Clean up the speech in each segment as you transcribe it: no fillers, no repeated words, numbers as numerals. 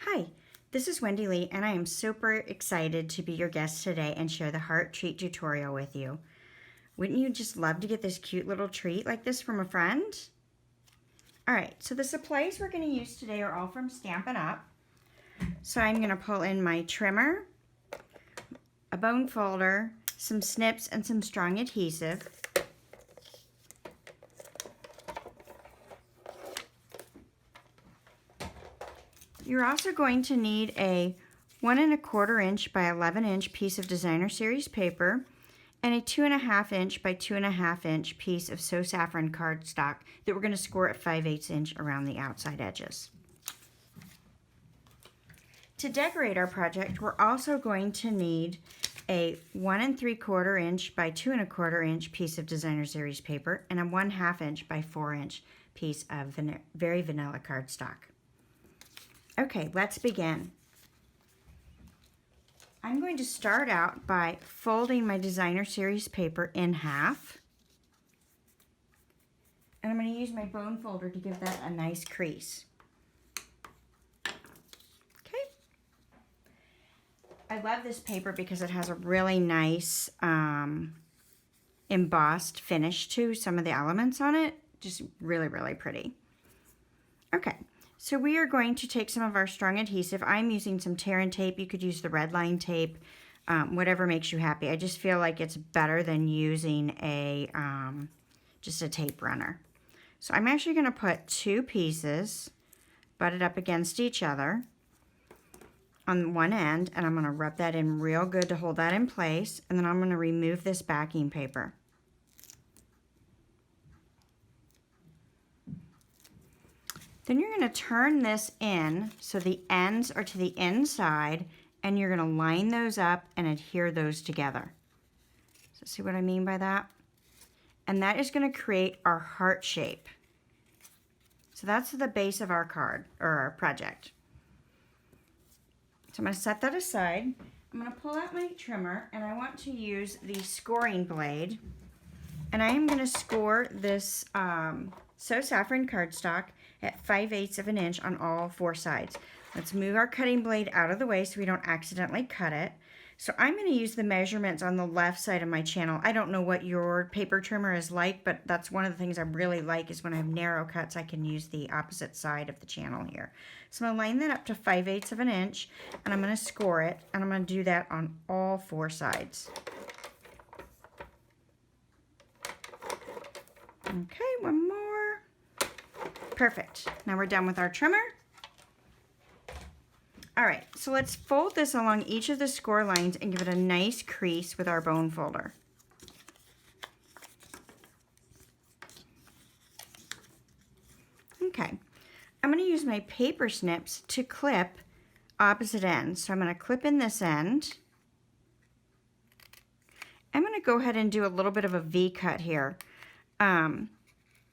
Hi, this is Wendy Lee, and I am super excited to be your guest today and share the heart treat tutorial with you. Wouldn't you just love to get this cute little treat like this from a friend? Alright, so the supplies we're going to use today are all from Stampin' Up. So I'm going to pull in my trimmer, a bone folder, some snips, and some strong adhesive. You're also going to need a 1 1/4 inch by 11 inch piece of designer series paper and a 2.5 inch by 2.5 inch piece of So Saffron cardstock that we're going to score at 5/8 inch around the outside edges. To decorate our project, we're also going to need a 1 3/4 inch by 2 1/4 inch piece of designer series paper and a 1/2 inch by 4 inch piece of very vanilla cardstock. Okay, let's begin. I'm going to start out by folding my designer series paper in half. And I'm going to use my bone folder to give that a nice crease. Okay. I love this paper because it has a really nice embossed finish to some of the elements on it. Just really, really pretty. Okay. So we are going to take some of our strong adhesive. I'm using some tear and tape. You could use the red line tape, whatever makes you happy. I just feel like it's better than using just a tape runner. So I'm actually going to put 2 pieces butted up against each other on one end, and I'm going to rub that in real good to hold that in place, and then I'm going to remove this backing paper. Then you're going to turn this in so the ends are to the inside, and you're going to line those up and adhere those together. So see what I mean by that? And that is going to create our heart shape. So that's the base of our card, or our project. So I'm going to set that aside. I'm going to pull out my trimmer, and I want to use the scoring blade. And I am going to score this So Saffron cardstock at 5/8 of an inch on all 4 sides. Let's move our cutting blade out of the way so we don't accidentally cut it. So I'm going to use the measurements on the left side of my channel. I don't know what your paper trimmer is like, but that's one of the things I really like is when I have narrow cuts, I can use the opposite side of the channel here. So I'm going to line that up to 5/8 of an inch, and I'm going to score it, and I'm going to do that on all 4 sides. Okay, one more. Perfect. Now we're done with our trimmer. All right, so let's fold this along each of the score lines and give it a nice crease with our bone folder. Okay, I'm going to use my paper snips to clip opposite ends. So I'm going to clip in this end. I'm going to go ahead and do a little bit of a V cut here.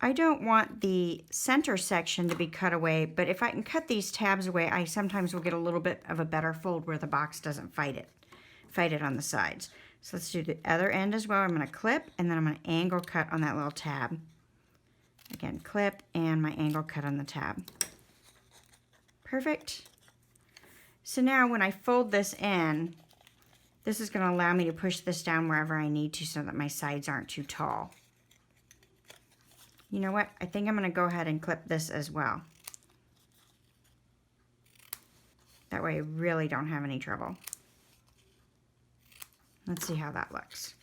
I don't want the center section to be cut away, but if I can cut these tabs away, I sometimes will get a little bit of a better fold where the box doesn't fight it on the sides. So let's do the other end as well. I'm going to clip, and then I'm going to angle cut on that little tab. Again, clip, and my angle cut on the tab. Perfect. So now when I fold this in, this is going to allow me to push this down wherever I need to so that my sides aren't too tall. You know what? I think I'm going to go ahead and clip this as well. That way I really don't have any trouble. Let's see how that looks.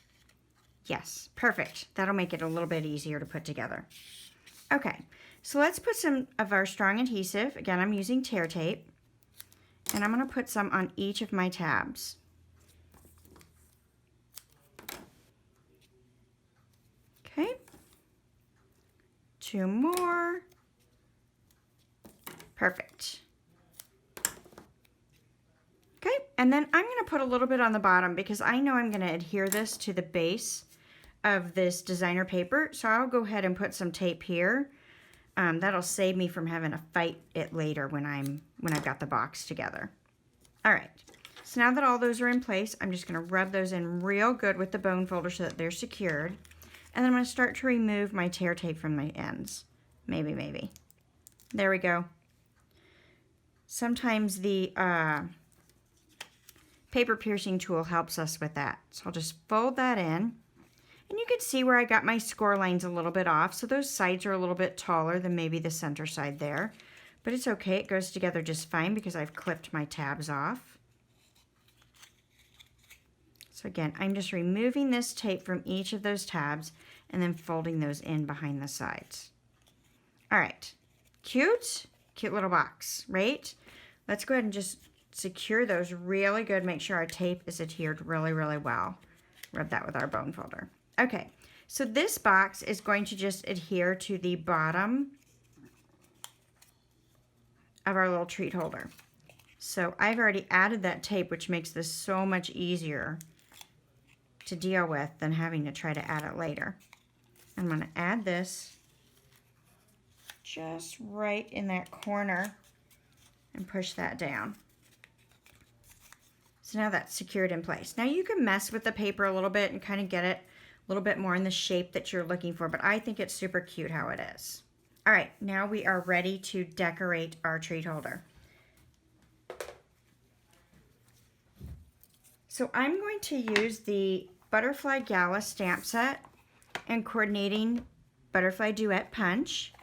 Yes, perfect. That'll make it a little bit easier to put together. Okay, so let's put some of our strong adhesive. Again, I'm using tear tape. And I'm going to put some on each of my tabs. Okay. 2 more. Perfect. Okay, and then I'm going to put a little bit on the bottom because I know I'm going to adhere this to the base of this designer paper. So I'll go ahead and put some tape here. That'll save me from having to fight it later when I've got the box together. All right, so now that all those are in place, I'm just going to rub those in real good with the bone folder so that they're secured. And then I'm going to start to remove my tear tape from my ends. Maybe. There we go. sometimes the paper piercing tool helps us with that. So I'll just fold that in. And you can see where I got my score lines a little bit off. So those sides are a little bit taller than maybe the center side there. But it's okay, it goes together just fine because I've clipped my tabs off. So again, I'm just removing this tape from each of those tabs and then folding those in behind the sides. All right, cute little box, right? Let's go ahead and just secure those really good. Make sure our tape is adhered really, really well. Rub that with our bone folder. Okay, so this box is going to just adhere to the bottom of our little treat holder. So I've already added that tape, which makes this so much easier to deal with than having to try to add it later. I'm going to add this just right in that corner and push that down. So now that's secured in place. Now you can mess with the paper a little bit and kind of get it a little bit more in the shape that you're looking for, but I think it's super cute how it is. All right, now we are ready to decorate our treat holder. So I'm going to use the Butterfly Gala stamp set and coordinating Butterfly Duet punch.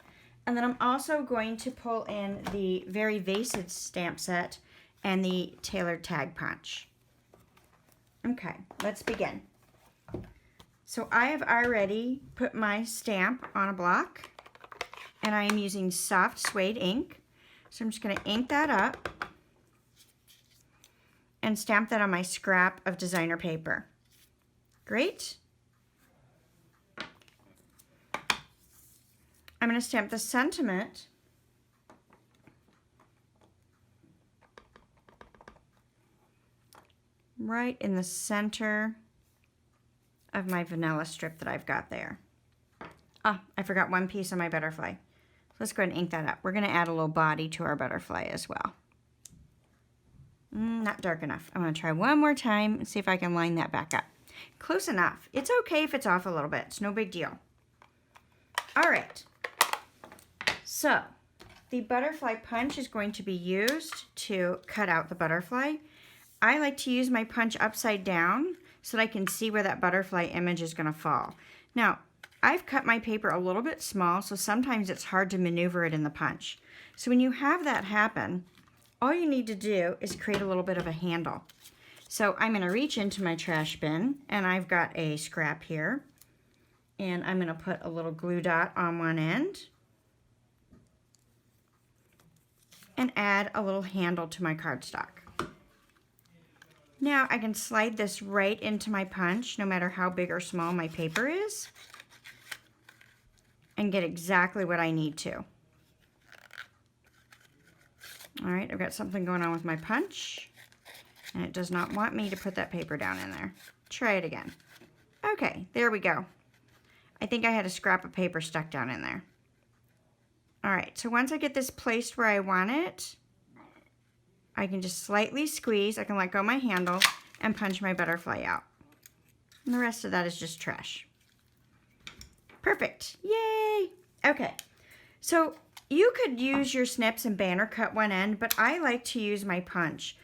And then I'm also going to pull in the Very Vased stamp set and the tailored tag punch. Okay, let's begin. So I have already put my stamp on a block and I am using soft suede ink. So I'm just going to ink that up and stamp that on my scrap of designer paper. Great. I'm going to stamp the sentiment right in the center of my vanilla strip that I've got there. Ah, I forgot one piece of my butterfly. So let's go ahead and ink that up. We're going to add a little body to our butterfly as well. Not dark enough. I'm going to try one more time and see if I can line that back up. Close enough. It's okay if it's off a little bit. It's no big deal. All right. So the butterfly punch is going to be used to cut out the butterfly. I like to use my punch upside down so that I can see where that butterfly image is going to fall. Now, I've cut my paper a little bit small, so sometimes it's hard to maneuver it in the punch. So when you have that happen, all you need to do is create a little bit of a handle. So I'm going to reach into my trash bin, and I've got a scrap here, and I'm going to put a little glue dot on one end and add a little handle to my cardstock. Now I can slide this right into my punch, no matter how big or small my paper is, and get exactly what I need to. All right, I've got something going on with my punch, and it does not want me to put that paper down in there. Try it again. Okay, there we go. I think I had a scrap of paper stuck down in there. All right, so once I get this placed where I want it, I can just slightly squeeze, I can let go of my handle and punch my butterfly out. And the rest of that is just trash. Perfect, yay! Okay, so you could use your snips and banner cut one end, but I like to use my punch.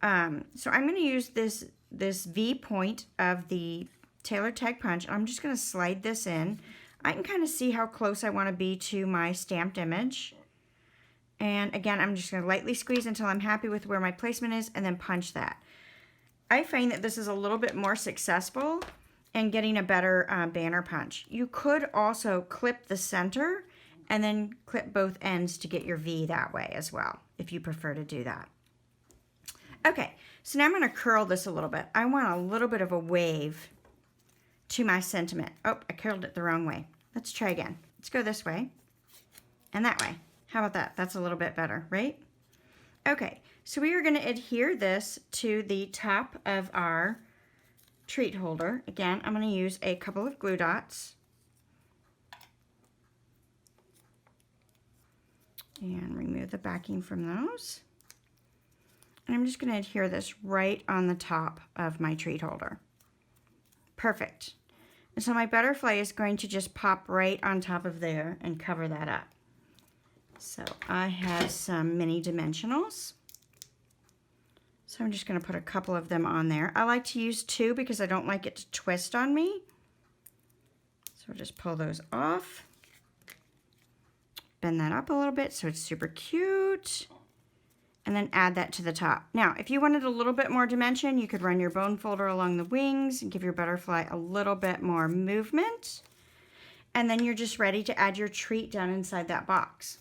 So I'm gonna use this V point of the tailored tag punch. I'm just gonna slide this in. I can kind of see how close I wanna be to my stamped image. And again, I'm just going to lightly squeeze until I'm happy with where my placement is and then punch that. I find that this is a little bit more successful in getting a better banner punch. You could also clip the center and then clip both ends to get your V that way as well, if you prefer to do that. Okay, so now I'm going to curl this a little bit. I want a little bit of a wave to my sentiment. Oh, I curled it the wrong way. Let's try again. Let's go this way and that way. How about that? That's a little bit better, right? Okay, so we are going to adhere this to the top of our treat holder. Again, I'm going to use a couple of glue dots. And remove the backing from those. And I'm just going to adhere this right on the top of my treat holder. Perfect. And so my butterfly is going to just pop right on top of there and cover that up. So I have some mini dimensionals. So I'm just going to put a couple of them on there. I like to use 2 because I don't like it to twist on me. So we'll just pull those off. Bend that up a little bit so it's super cute. And then add that to the top. Now, if you wanted a little bit more dimension, you could run your bone folder along the wings and give your butterfly a little bit more movement. And then you're just ready to add your treat down inside that box.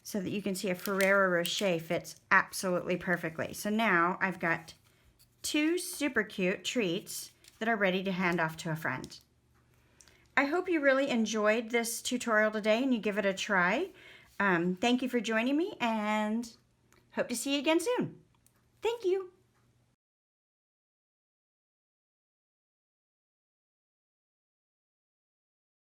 So that you can see a Ferrero Rocher fits absolutely perfectly. So now I've got 2 super cute treats that are ready to hand off to a friend. I hope you really enjoyed this tutorial today and you give it a try. Thank you for joining me and hope to see you again soon. Thank you.